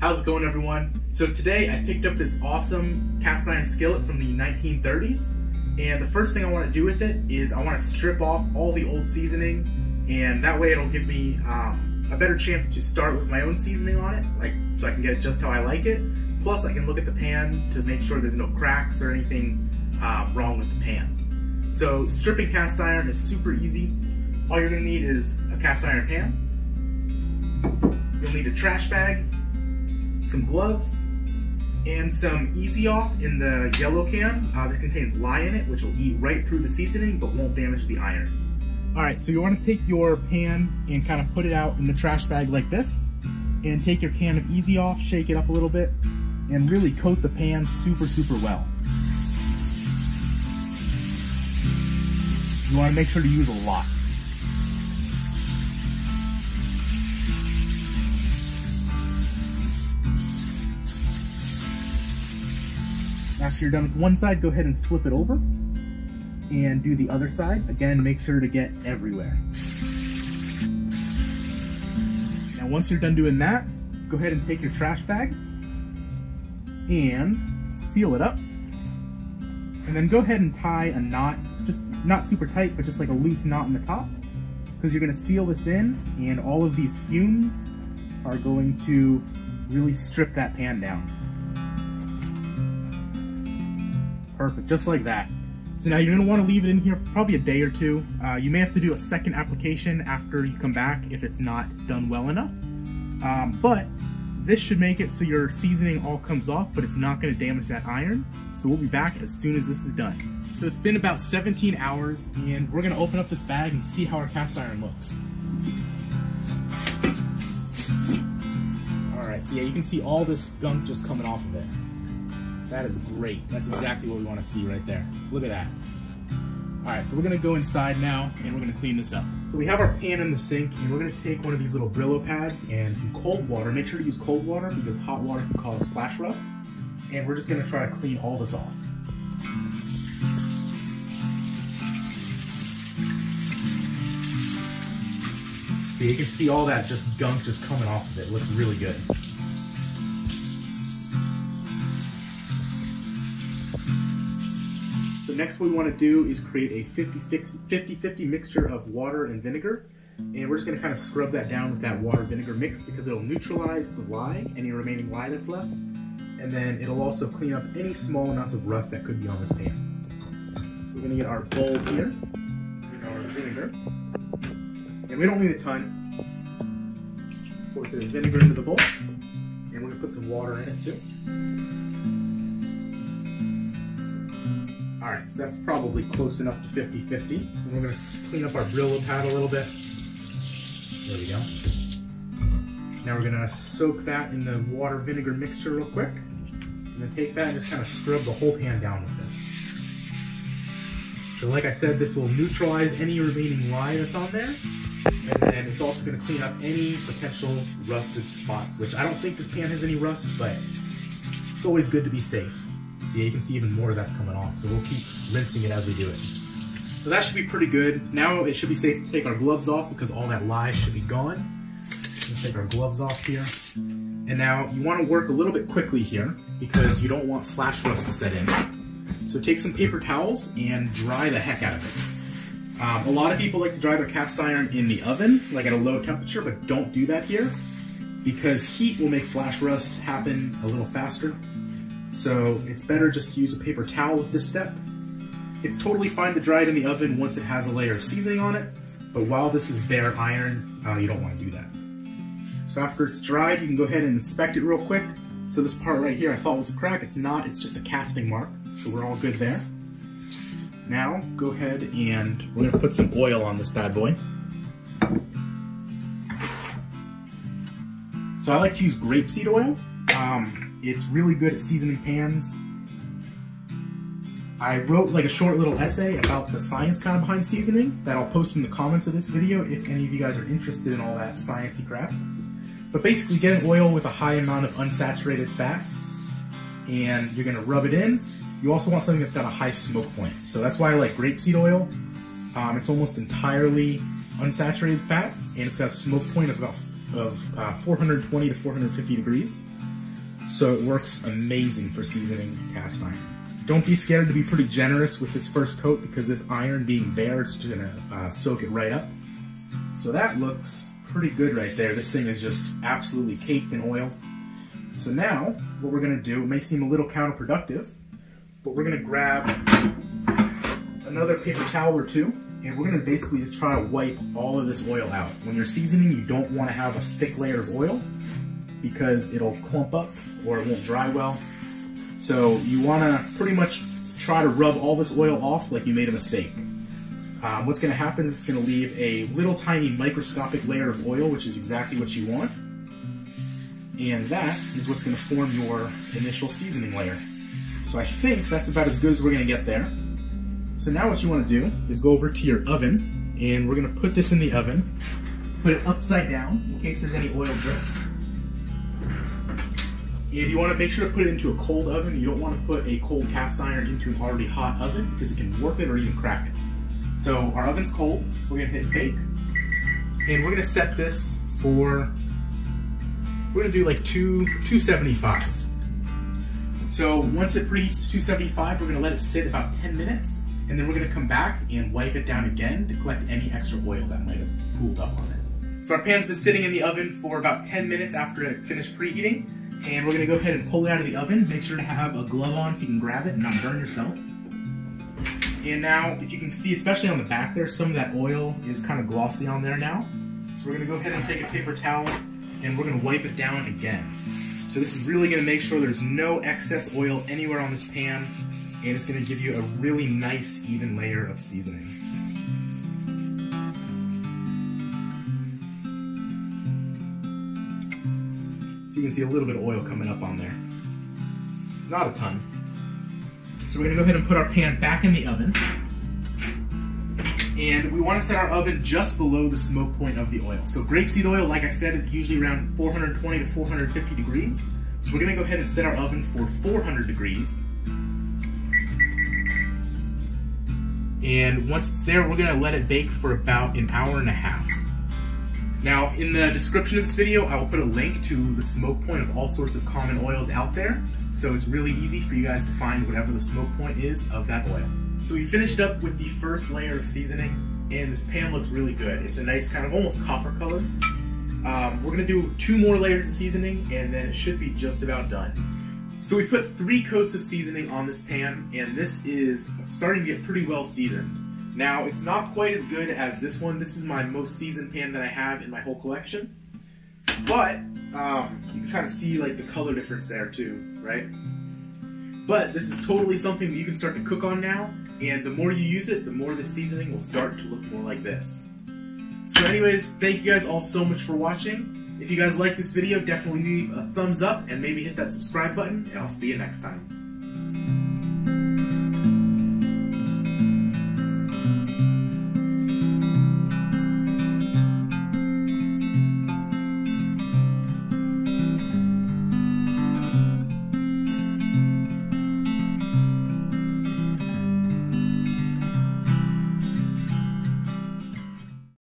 How's it going, everyone? So today I picked up this awesome cast iron skillet from the 1930s, and the first thing I want to do with it is I want to strip off all the old seasoning, and that way it'll give me a better chance to start with my own seasoning on it, so I can get it just how I like it. Plus I can look at the pan to make sure there's no cracks or anything wrong with the pan. So stripping cast iron is super easy. All you're going to need is a cast iron pan. You'll need a trash bag, some gloves, and some Easy Off in the yellow can. This contains lye in it, which will eat right through the seasoning but won't damage the iron. Alright, so you want to take your pan and kind of put it out in the trash bag like this, and take your can of Easy Off, shake it up a little bit, and really coat the pan super well. You want to make sure to use a lot. After you're done with one side, go ahead and flip it over and do the other side. Again, make sure to get everywhere. Now once you're done doing that, go ahead and take your trash bag and seal it up. And then go ahead and tie a knot, just not super tight, but just like a loose knot in the top, because you're going to seal this in, and all of these fumes are going to really strip that pan down. Perfect, just like that. So now you're going to want to leave it in here for probably a day or two. You may have to do a second application after you come back if it's not done well enough. But this should make it so your seasoning all comes off, but it's not going to damage that iron. So we'll be back as soon as this is done. So it's been about 17 hours, and we're going to open up this bag and see how our cast iron looks. Alright, so yeah, you can see all this gunk just coming off of it. That is great. That's exactly what we want to see right there. Look at that. Alright, so we're going to go inside now and we're going to clean this up. So we have our pan in the sink, and we're going to take one of these little Brillo pads and some cold water. Make sure to use cold water because hot water can cause flash rust. And we're just going to try to clean all this off. So you can see all that just gunk just coming off of it. It looks really good. Next, what we want to do is create a 50-50 mixture of water and vinegar, and we're just going to kind of scrub that down with that water vinegar mix because it'll neutralize the lye, any remaining lye that's left, and then it'll also clean up any small amounts of rust that could be on this pan. So we're going to get our bowl here with our vinegar, and we don't need a ton. Pour the vinegar into the bowl, and we're going to put some water in it too. Alright, so that's probably close enough to 50-50. And we're going to clean up our Brillo pad a little bit. There we go. Now we're going to soak that in the water vinegar mixture real quick. And then take that and just kind of scrub the whole pan down with this. So like I said, this will neutralize any remaining lye that's on there. And then it's also going to clean up any potential rusted spots, which I don't think this pan has any rust, but it's always good to be safe. So yeah, you can see even more of that's coming off, so we'll keep rinsing it as we do it. So that should be pretty good. Now it should be safe to take our gloves off because all that lye should be gone. We'll take our gloves off here. And now you want to work a little bit quickly here because you don't want flash rust to set in. So take some paper towels and dry the heck out of it. A lot of people like to dry their cast iron in the oven, like at a low temperature, but don't do that here because heat will make flash rust happen a little faster. So it's better just to use a paper towel with this step. It's totally fine to dry it in the oven once it has a layer of seasoning on it, but while this is bare iron, you don't want to do that. So after it's dried, you can go ahead and inspect it real quick. So this part right here I thought was a crack, it's not, it's just a casting mark, so we're all good there. Now go ahead and we're going to put some oil on this bad boy. So I like to use grapeseed oil. It's really good at seasoning pans. I wrote like a short little essay about the science kind of behind seasoning that I'll post in the comments of this video if any of you guys are interested in all that sciencey crap. But basically get an oil with a high amount of unsaturated fat, and you're going to rub it in. You also want something that's got a high smoke point. So that's why I like grapeseed oil. It's almost entirely unsaturated fat, and it's got a smoke point of about 420 to 450 degrees. So it works amazing for seasoning cast iron. Don't be scared to be pretty generous with this first coat because this iron being there, it's just gonna soak it right up. So that looks pretty good right there. This thing is just absolutely caked in oil. So now, what we're gonna do, it may seem a little counterproductive, but we're gonna grab another paper towel or two, and we're gonna basically just try to wipe all of this oil out. When you're seasoning, you don't wanna have a thick layer of oil because it'll clump up or it won't dry well. So you wanna pretty much try to rub all this oil off like you made a mistake. What's gonna happen is it's gonna leave a little tiny microscopic layer of oil, which is exactly what you want. And that is what's gonna form your initial seasoning layer. So I think that's about as good as we're gonna get there. So now what you wanna do is go over to your oven, and we're gonna put this in the oven, put it upside down in case there's any oil drips. And you want to make sure to put it into a cold oven. You don't want to put a cold cast iron into an already hot oven because it can warp it or even crack it. So our oven's cold, we're going to hit bake, and we're going to set this for, we're going to do like 275. So once it preheats to 275, we're going to let it sit about 10 minutes, and then we're going to come back and wipe it down again to collect any extra oil that might have pooled up on it. So our pan's been sitting in the oven for about 10 minutes after it finished preheating. And we're going to go ahead and pull it out of the oven. Make sure to have a glove on so you can grab it and not burn yourself. And now, if you can see, especially on the back there, some of that oil is kind of glossy on there now. So we're going to go ahead and take a paper towel and we're going to wipe it down again. So this is really going to make sure there's no excess oil anywhere on this pan, and it's going to give you a really nice, even layer of seasoning. So you can see a little bit of oil coming up on there. Not a ton. So we're going to go ahead and put our pan back in the oven. And we want to set our oven just below the smoke point of the oil. So grapeseed oil, like I said, is usually around 420 to 450 degrees. So we're going to go ahead and set our oven for 400 degrees. And once it's there, we're going to let it bake for about an hour and a half. Now, in the description of this video, I will put a link to the smoke point of all sorts of common oils out there, so it's really easy for you guys to find whatever the smoke point is of that oil. So we finished up with the first layer of seasoning, and this pan looks really good. It's a nice kind of almost copper color. We're going to do 2 more layers of seasoning, and then it should be just about done. So we put 3 coats of seasoning on this pan, and this is starting to get pretty well seasoned. Now, it's not quite as good as this one. This is my most seasoned pan that I have in my whole collection. But, you can kind of see like the color difference there too, right? But this is totally something that you can start to cook on now, and the more you use it, the more the seasoning will start to look more like this. So anyways, thank you guys all so much for watching. If you guys like this video, definitely leave a thumbs up and maybe hit that subscribe button, and I'll see you next time.